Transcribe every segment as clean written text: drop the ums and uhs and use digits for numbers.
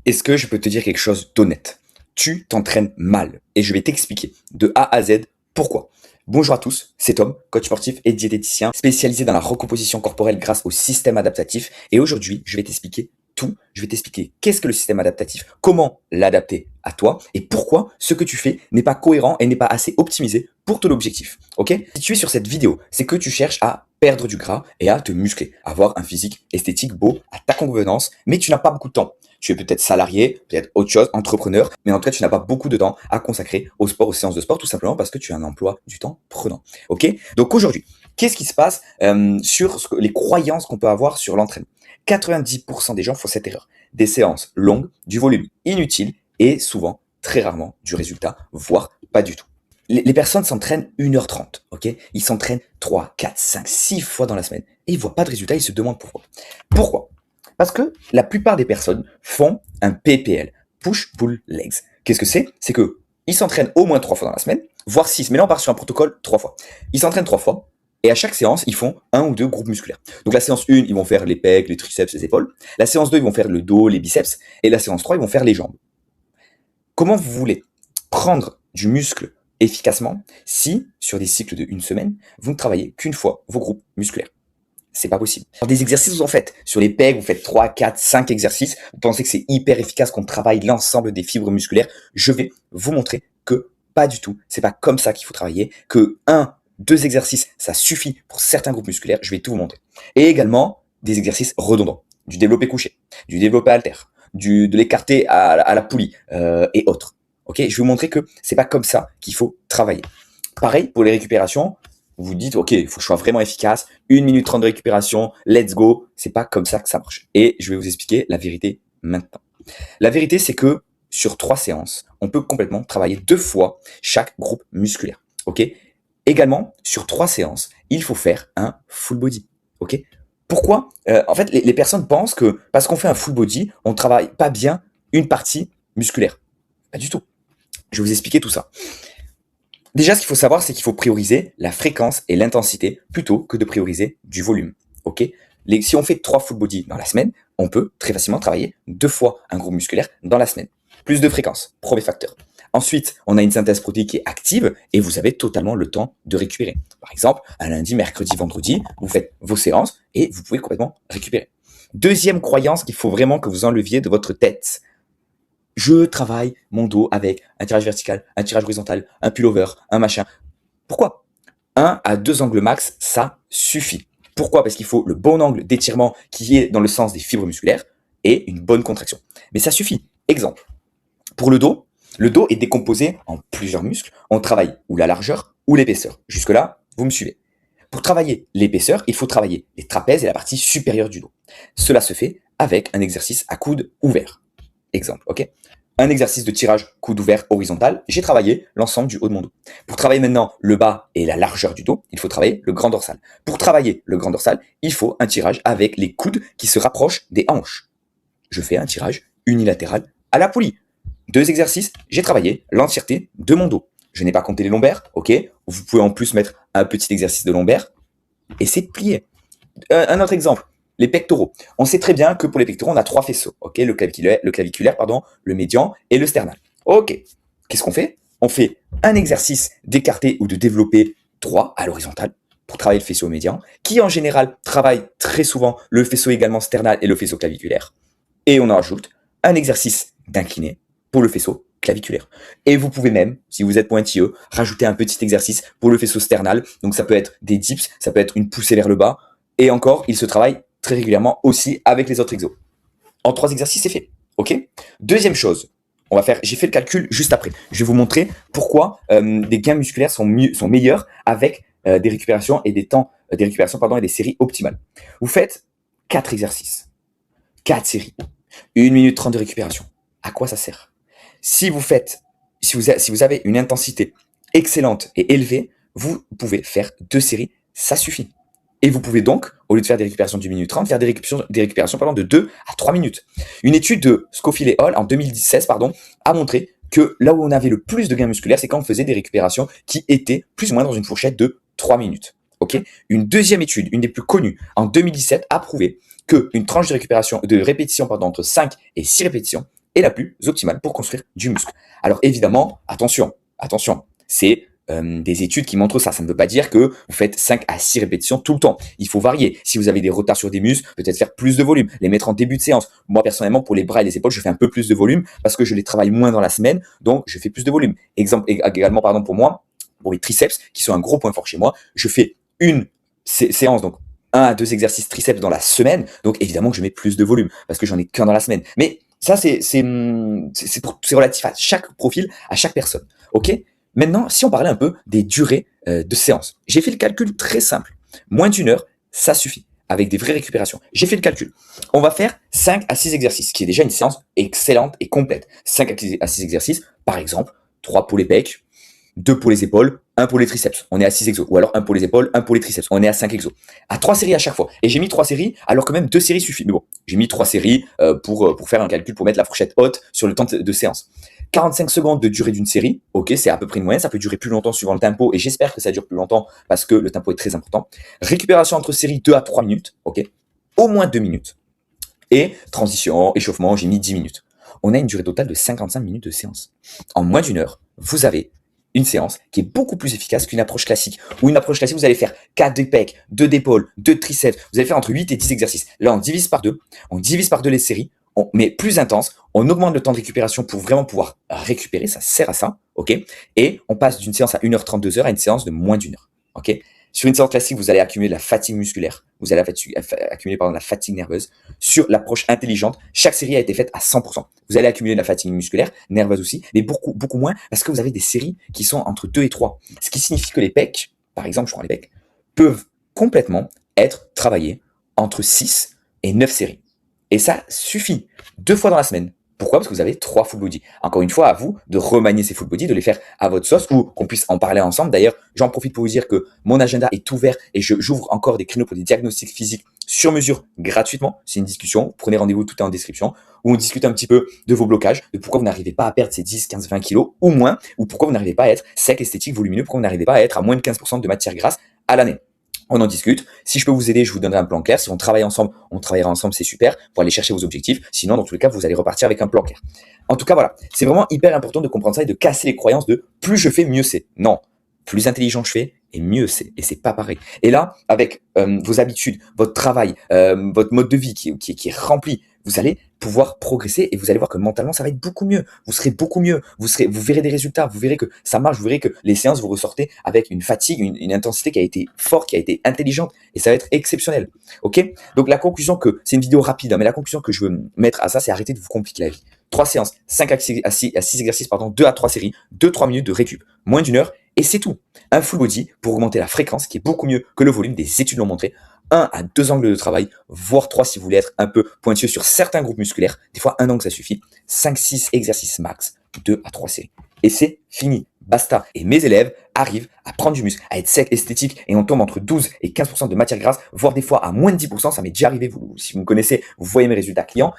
Est-ce que je peux te dire quelque chose d'honnête? Tu t'entraînes mal et je vais t'expliquer de A à Z pourquoi. Bonjour à tous, c'est Tom, coach sportif et diététicien spécialisé dans la recomposition corporelle grâce au système adaptatif. Et aujourd'hui, je vais t'expliquer tout. Je vais t'expliquer qu'est-ce que le système adaptatif, comment l'adapter à toi et pourquoi ce que tu fais n'est pas cohérent et n'est pas assez optimisé pour ton objectif. Ok? Si tu es sur cette vidéo, c'est que tu cherches à perdre du gras et à te muscler, avoir un physique esthétique beau à ta convenance, mais tu n'as pas beaucoup de temps. Tu es peut-être salarié, peut-être autre chose, entrepreneur, mais en tout cas, tu n'as pas beaucoup de temps à consacrer au sport, aux séances de sport, tout simplement parce que tu as un emploi du temps prenant. Ok? Donc aujourd'hui, qu'est-ce qui se passe sur les croyances qu'on peut avoir sur l'entraînement? 90% des gens font cette erreur. Des séances longues, du volume inutile et souvent, très rarement, du résultat, voire pas du tout. Les personnes s'entraînent 1h30, ok? Ils s'entraînent 3, 4, 5, 6 fois dans la semaine et ils voient pas de résultat, ils se demandent pourquoi. Pourquoi? Parce que la plupart des personnes font un PPL, Push Pull Legs. Qu'est-ce que c'est? C'est que ils s'entraînent au moins 3 fois dans la semaine, voire 6, mais là on part sur un protocole 3 fois. Ils s'entraînent 3 fois et à chaque séance, ils font un ou deux groupes musculaires. Donc la séance 1, ils vont faire les pecs, les triceps, les épaules. La séance 2, ils vont faire le dos, les biceps. Et la séance 3, ils vont faire les jambes. Comment vous voulez prendre du muscle efficacement si, sur des cycles de une semaine, vous ne travaillez qu'une fois vos groupes musculaires? C'est pas possible. Dans des exercices, vous en faites. Sur les pecs, vous faites 3, 4, 5 exercices. Vous pensez que c'est hyper efficace, qu'on travaille l'ensemble des fibres musculaires. Je vais vous montrer que pas du tout. C'est pas comme ça qu'il faut travailler. Que 1, 2 exercices, ça suffit pour certains groupes musculaires. Je vais tout vous montrer. Et également, des exercices redondants. Du développé couché, du développé halter, de l'écarté à la poulie et autres. Ok, je vais vous montrer que c'est pas comme ça qu'il faut travailler. Pareil pour les récupérations. Vous dites, ok, il faut que je sois vraiment efficace. 1 minute 30 de récupération, let's go. C'est pas comme ça que ça marche. Et je vais vous expliquer la vérité maintenant. La vérité, c'est que sur 3 séances, on peut complètement travailler 2 fois chaque groupe musculaire. Ok. Également, sur 3 séances, il faut faire un full body. Ok. Pourquoi? En fait, les personnes pensent que parce qu'on fait un full body, on travaille pas bien une partie musculaire. Pas du tout. Je vais vous expliquer tout ça. Déjà, ce qu'il faut savoir, c'est qu'il faut prioriser la fréquence et l'intensité plutôt que de prioriser du volume. Ok? Si on fait 3 full body dans la semaine, on peut très facilement travailler 2 fois un groupe musculaire dans la semaine. Plus de fréquence, premier facteur. Ensuite, on a une synthèse protéique qui est active et vous avez totalement le temps de récupérer. Par exemple, un lundi, mercredi, vendredi, vous faites vos séances et vous pouvez complètement récupérer. Deuxième croyance qu'il faut vraiment que vous enleviez de votre tête. Je travaille mon dos avec un tirage vertical, un tirage horizontal, un pullover, un machin. Pourquoi? 1 à 2 angles max, ça suffit. Pourquoi? Parce qu'il faut le bon angle d'étirement qui est dans le sens des fibres musculaires et une bonne contraction. Mais ça suffit. Exemple. Pour le dos est décomposé en plusieurs muscles. On travaille ou la largeur ou l'épaisseur. Jusque-là, vous me suivez. Pour travailler l'épaisseur, il faut travailler les trapèzes et la partie supérieure du dos. Cela se fait avec un exercice à coude ouvert. Exemple, ok? Un exercice de tirage coude ouvert horizontal, j'ai travaillé l'ensemble du haut de mon dos. Pour travailler maintenant le bas et la largeur du dos, il faut travailler le grand dorsal. Pour travailler le grand dorsal, il faut un tirage avec les coudes qui se rapprochent des hanches. Je fais un tirage unilatéral à la poulie. 2 exercices, j'ai travaillé l'entièreté de mon dos. Je n'ai pas compté les lombaires, ok? Vous pouvez en plus mettre un petit exercice de lombaire et c'est plié. Un autre exemple. Les pectoraux. On sait très bien que pour les pectoraux, on a 3 faisceaux. Ok, le claviculaire, le médian et le sternal. Ok. Qu'est-ce qu'on fait? On fait un exercice d'écarté ou de développer droit à l'horizontale pour travailler le faisceau médian, qui en général travaille très souvent le faisceau également sternal et le faisceau claviculaire. Et on en rajoute un exercice d'incliné pour le faisceau claviculaire. Et vous pouvez même, si vous êtes pointilleux, rajouter un petit exercice pour le faisceau sternal. Donc ça peut être des dips, ça peut être une poussée vers le bas. Et encore, il se travaille très régulièrement aussi avec les autres exos. En 3 exercices, c'est fait. Ok. Deuxième chose, j'ai fait le calcul juste après. Je vais vous montrer pourquoi des gains musculaires sont meilleurs avec des récupérations et des récupérations et des séries optimales. Vous faites 4 exercices, 4 séries, 1 minute 30 de récupération. À quoi ça sert? Si vous avez une intensité excellente et élevée, vous pouvez faire 2 séries, ça suffit. Et vous pouvez donc, au lieu de faire des récupérations d'une minute 30, faire des récupérations de 2 à 3 minutes. Une étude de Scofield et Hall en 2016 a montré que là où on avait le plus de gains musculaires, c'est quand on faisait des récupérations qui étaient plus ou moins dans une fourchette de 3 minutes. Okay. Une deuxième étude, une des plus connues, en 2017, a prouvé qu'une tranche de répétition entre 5 et 6 répétitions est la plus optimale pour construire du muscle. Alors évidemment, attention, c'est des études qui montrent ça. Ça ne veut pas dire que vous faites 5 à 6 répétitions tout le temps. Il faut varier. Si vous avez des retards sur des muscles, peut-être faire plus de volume, les mettre en début de séance. Moi, personnellement, pour les bras et les épaules, je fais un peu plus de volume parce que je les travaille moins dans la semaine, donc je fais plus de volume. Exemple également, pardon, pour moi, pour les triceps, qui sont un gros point fort chez moi, je fais une séance, donc 1 à 2 exercices triceps dans la semaine, donc évidemment que je mets plus de volume parce que j'en ai qu'un dans la semaine. Mais ça, c'est relatif à chaque profil, à chaque personne. Ok? Maintenant, si on parlait un peu des durées de séance, j'ai fait le calcul très simple. Moins d'1 heure, ça suffit, avec des vraies récupérations. J'ai fait le calcul. On va faire 5 à 6 exercices, qui est déjà une séance excellente et complète. 5 à 6 exercices, par exemple, 3 pour les pecs, 2 pour les épaules, 1 pour les triceps. On est à 6 exos. Ou alors 1 pour les épaules, 1 pour les triceps. On est à 5 exos. À 3 séries à chaque fois. Et j'ai mis 3 séries, alors que même 2 séries suffit. Mais bon, j'ai mis 3 séries pour faire un calcul, pour mettre la fourchette haute sur le temps de séance. 45 secondes de durée d'une série. Ok, c'est à peu près une moyenne. Ça peut durer plus longtemps suivant le tempo. Et j'espère que ça dure plus longtemps parce que le tempo est très important. Récupération entre séries 2 à 3 minutes. Ok, au moins 2 minutes. Et transition, échauffement, j'ai mis 10 minutes. On a une durée totale de 55 minutes de séance. En moins d'1 heure, vous avez une séance qui est beaucoup plus efficace qu'une approche classique. Ou une approche classique, vous allez faire 4 de pecs, 2 d'épaules, 2 de triceps. Vous allez faire entre 8 et 10 exercices. Là, on divise par 2. On divise par 2 les séries. On met plus intense. On augmente le temps de récupération pour vraiment pouvoir récumuler. Ça sert à ça. OK? Et on passe d'une séance à 1h30, 2 heures à une séance de moins d'1 heure. OK? Sur une séance classique, vous allez accumuler la fatigue musculaire. Vous allez accumuler la fatigue nerveuse. Sur l'approche intelligente, chaque série a été faite à 100%. Vous allez accumuler la fatigue musculaire, nerveuse aussi, mais beaucoup moins parce que vous avez des séries qui sont entre 2 et 3. Ce qui signifie que les pecs, par exemple, je prends les pecs, peuvent complètement être travaillés entre 6 et 9 séries. Et ça suffit 2 fois dans la semaine. Pourquoi? Parce que vous avez 3 full body. Encore une fois, à vous de remanier ces full body, de les faire à votre sauce ou qu'on puisse en parler ensemble. D'ailleurs, j'en profite pour vous dire que mon agenda est ouvert et j'ouvre encore des créneaux pour des diagnostics physiques sur mesure gratuitement. C'est une discussion. Prenez rendez-vous, tout est en description, où on discute un petit peu de vos blocages, de pourquoi vous n'arrivez pas à perdre ces 10, 15, 20 kilos ou moins, ou pourquoi vous n'arrivez pas à être sec, esthétique, volumineux, pourquoi vous n'arrivez pas à être à moins de 15% de matière grasse à l'année. On en discute. Si je peux vous aider, je vous donnerai un plan clair. Si on travaille ensemble, on travaillera ensemble, c'est super pour aller chercher vos objectifs. Sinon, dans tous les cas, vous allez repartir avec un plan clair. En tout cas, voilà. C'est vraiment hyper important de comprendre ça et de casser les croyances de plus je fais, mieux c'est. Non. Plus intelligent je fais, et mieux c'est. Et c'est pas pareil. Et là, avec vos habitudes, votre travail, votre mode de vie qui est rempli, vous allez pouvoir progresser et vous allez voir que mentalement, ça va être beaucoup mieux. Vous serez beaucoup mieux. Vous verrez des résultats. Vous verrez que ça marche. Vous verrez que les séances, vous ressortez avec une fatigue, une intensité qui a été forte, qui a été intelligente et ça va être exceptionnel. OK? Donc, la conclusion c'est une vidéo rapide, hein, mais la conclusion que je veux mettre à ça, c'est arrêter de vous compliquer la vie. 3 séances, 5 à 6 exercices, 2 à 3 séries, 2-3 minutes de récup, moins d'1 heure, et c'est tout. Un full body pour augmenter la fréquence, qui est beaucoup mieux que le volume, des études l'ont montré. 1 à 2 angles de travail, voire 3 si vous voulez être un peu pointueux sur certains groupes musculaires. Des fois, un angle, ça suffit. 5-6 exercices max, 2 à 3 séries. Et c'est fini. Basta. Et mes élèves arrivent à prendre du muscle, à être sec, esthétique, et on tombe entre 12 et 15% de matière grasse, voire des fois à moins de 10%. Ça m'est déjà arrivé. Si vous me connaissez, vous voyez mes résultats clients.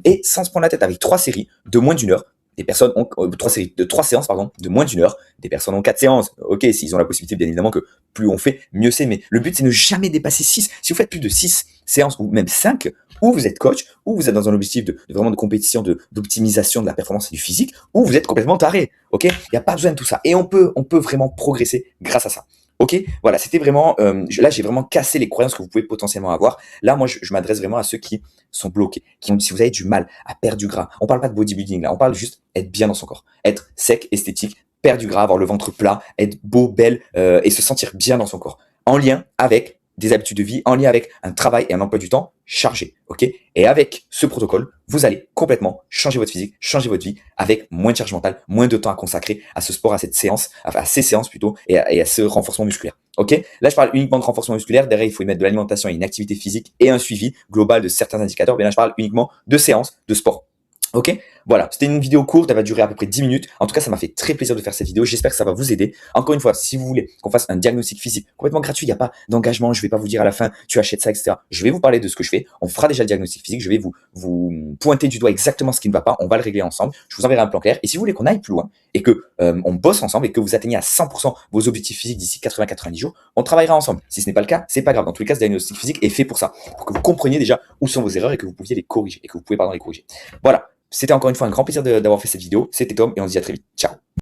Et sans se prendre la tête, avec 3 séries de moins d'1 heure. Des personnes ont 3 séances de moins d'1 heure. Des personnes ont 4 séances. Ok, s'ils ont la possibilité, bien évidemment, que plus on fait, mieux c'est. Mais le but, c'est ne jamais dépasser 6. Si vous faites plus de 6 séances ou même 5, ou vous êtes coach, ou vous êtes dans un objectif vraiment de compétition, d'optimisation de la performance et du physique, ou vous êtes complètement taré. Ok, il n'y a pas besoin de tout ça. Et on peut vraiment progresser grâce à ça. Ok, voilà, c'était vraiment, là j'ai vraiment cassé les croyances que vous pouvez potentiellement avoir. Là, moi, je m'adresse vraiment à ceux qui sont bloqués, si vous avez du mal à perdre du gras, on parle pas de bodybuilding là, on parle juste être bien dans son corps, être sec, esthétique, perdre du gras, avoir le ventre plat, être beau, belle et se sentir bien dans son corps, en lien avec des habitudes de vie, en lien avec un travail et un emploi du temps chargé, ok? Et avec ce protocole, vous allez complètement changer votre physique, changer votre vie avec moins de charge mentale, moins de temps à consacrer à ce sport, à cette séance, à ces séances plutôt, et à ce renforcement musculaire, ok? Là, je parle uniquement de renforcement musculaire. Derrière, il faut y mettre de l'alimentation et une activité physique et un suivi global de certains indicateurs. Mais là, je parle uniquement de séances de sport. Ok, voilà, c'était une vidéo courte, elle va durer à peu près 10 minutes. En tout cas, ça m'a fait très plaisir de faire cette vidéo. J'espère que ça va vous aider. Encore une fois, si vous voulez qu'on fasse un diagnostic physique complètement gratuit, il n'y a pas d'engagement, je vais pas vous dire à la fin, tu achètes ça, etc. Je vais vous parler de ce que je fais. On fera déjà le diagnostic physique. Je vais vous pointer du doigt exactement ce qui ne va pas. On va le régler ensemble. Je vous enverrai un plan clair. Et si vous voulez qu'on aille plus loin et que on bosse ensemble et que vous atteigniez à 100% vos objectifs physiques d'ici 80-90 jours, on travaillera ensemble. Si ce n'est pas le cas, c'est pas grave. Dans tous les cas, ce diagnostic physique est fait pour ça, pour que vous compreniez déjà où sont vos erreurs et que vous pouviez les corriger, les corriger. Voilà. C'était encore une fois un grand plaisir d'avoir fait cette vidéo. C'était Tom et on se dit à très vite. Ciao.